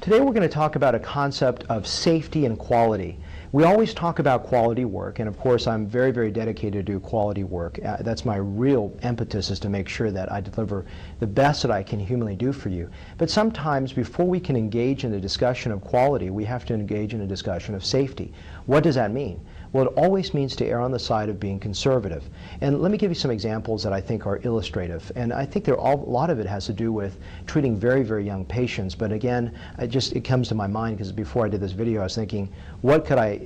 Today we're going to talk about a concept of safety and quality. We always talk about quality work, and of course I'm very, very dedicated to do quality work. That's my real impetus, is to make sure that I deliver the best that I can humanly do for you. But sometimes before we can engage in a discussion of quality, we have to engage in a discussion of safety. What does that mean? Well, it always means to err on the side of being conservative. And let me give you some examples that I think are illustrative. And I think a lot of it has to do with treating very, very young patients. But again, it comes to my mind because before I did this video, I was thinking, what could I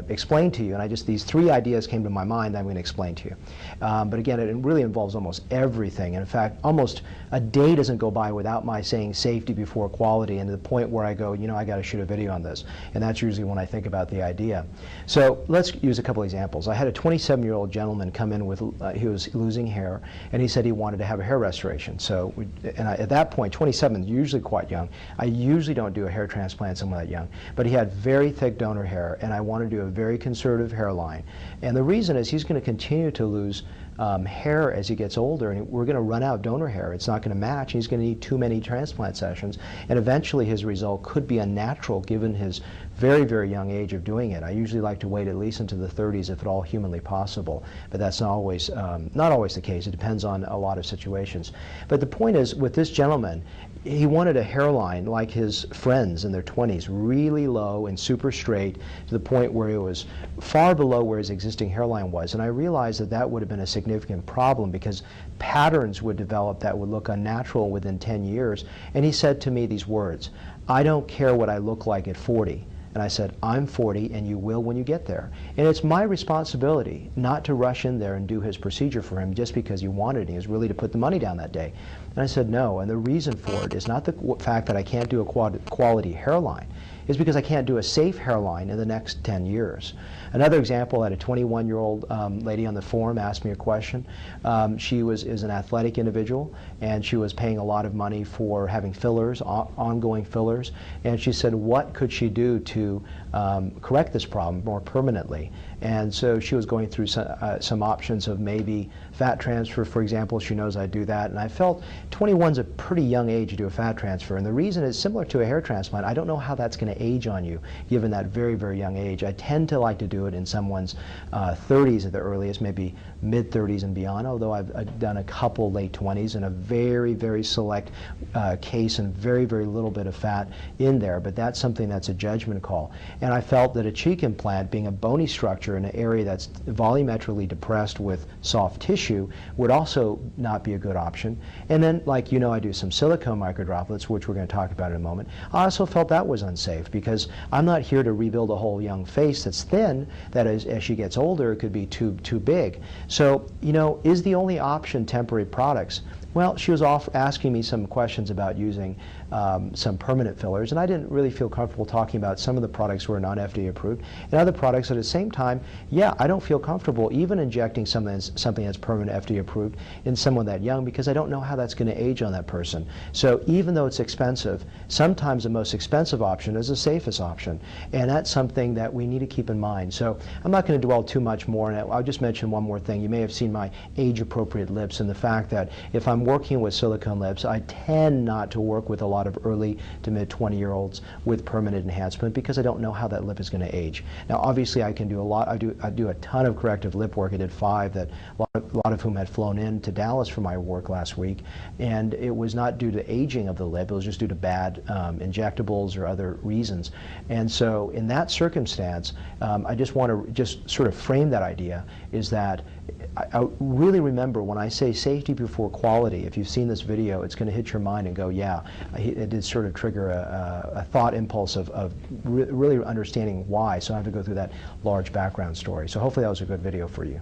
explain to you? And these three ideas came to my mind that I'm going to explain to you. But again, it really involves almost everything. And in fact, almost a day doesn't go by without my saying safety before quality, and to the point where I go, you know, I got to shoot a video on this. And that's usually when I think about the idea. So let's use a couple examples. I had a 27-year-old gentleman come in with, he was losing hair, and he said he wanted to have a hair restoration. So, at that point, 27 is usually quite young. I usually don't do a hair transplant someone that young, but he had very thick donor hair, and I want to do a very conservative hairline. And the reason is he's going to continue to lose hair as he gets older, and we're going to run out of donor hair. It's not going to match. He's going to need too many transplant sessions, and eventually his result could be unnatural given his very, very young age of doing it. I usually like to wait at least into the 30s if at all humanly possible, but that's not always the case. It depends on a lot of situations. But the point is, with this gentleman, he wanted a hairline like his friends in their 20s, really low and super straight to the point where it was far below where his existing hairline was. And I realized that that would have been a significant problem because patterns would develop that would look unnatural within 10 years. And he said to me these words, "I don't care what I look like at 40. And I said, "I'm 40 and you will when you get there." And it's my responsibility not to rush in there and do his procedure for him just because he wanted it. He was really to put the money down that day. And I said no, and the reason for it is not the fact that I can't do a quality hairline. It's because I can't do a safe hairline in the next 10 years. Another example, I had a 21-year-old lady on the forum ask me a question. She is an athletic individual, and she was paying a lot of money for having fillers, ongoing fillers, and she said what could she do to correct this problem more permanently. And so she was going through some options of maybe fat transfer, for example. She knows I do that, and I felt 21's a pretty young age to do a fat transfer, and the reason is similar to a hair transplant. I don't know how that's going to age on you given that very, very young age. I tend to like to do it in someone's 30s at the earliest, maybe mid-30s and beyond, although I've done a couple late 20s and a very, very select case and very, very little bit of fat in there, but that's something that's a judgment call. And I felt that a cheek implant, being a bony structure in an area that's volumetrically depressed with soft tissue, would also not be a good option. And then, like you know, I do some silicone microdroplets, which we're going to talk about in a moment. I also felt that was unsafe because I'm not here to rebuild a whole young face that's thin, that as she gets older, it could be too big. So, you know, is the only option temporary products? Well, she was asking me some questions about using some permanent fillers, and I didn't really feel comfortable talking about some of the products were non-FDA approved, and other products at the same time, yeah, I don't feel comfortable even injecting something that's permanent FDA approved in someone that young because I don't know how that's going to age on that person. So even though it's expensive, sometimes the most expensive option is the safest option, and that's something that we need to keep in mind. So I'm not going to dwell too much more, and I'll just mention one more thing. You may have seen my age-appropriate lips and the fact that if I'm working with silicone lips, I tend not to work with a lot of early to mid 20-year-olds with permanent enhancement because I don't know how that lip is going to age. Now, obviously, I can do a lot. I do a ton of corrective lip work. I did 5 that a lot of whom had flown in to Dallas for my work last week, and it was not due to aging of the lip. It was just due to bad injectables or other reasons. And so, in that circumstance, I just want to sort of frame that idea is that I really remember when I say safety before quality, if you've seen this video, it's going to hit your mind and go, yeah, it did sort of trigger a thought impulse of really understanding why, so I have to go through that large background story. So hopefully that was a good video for you.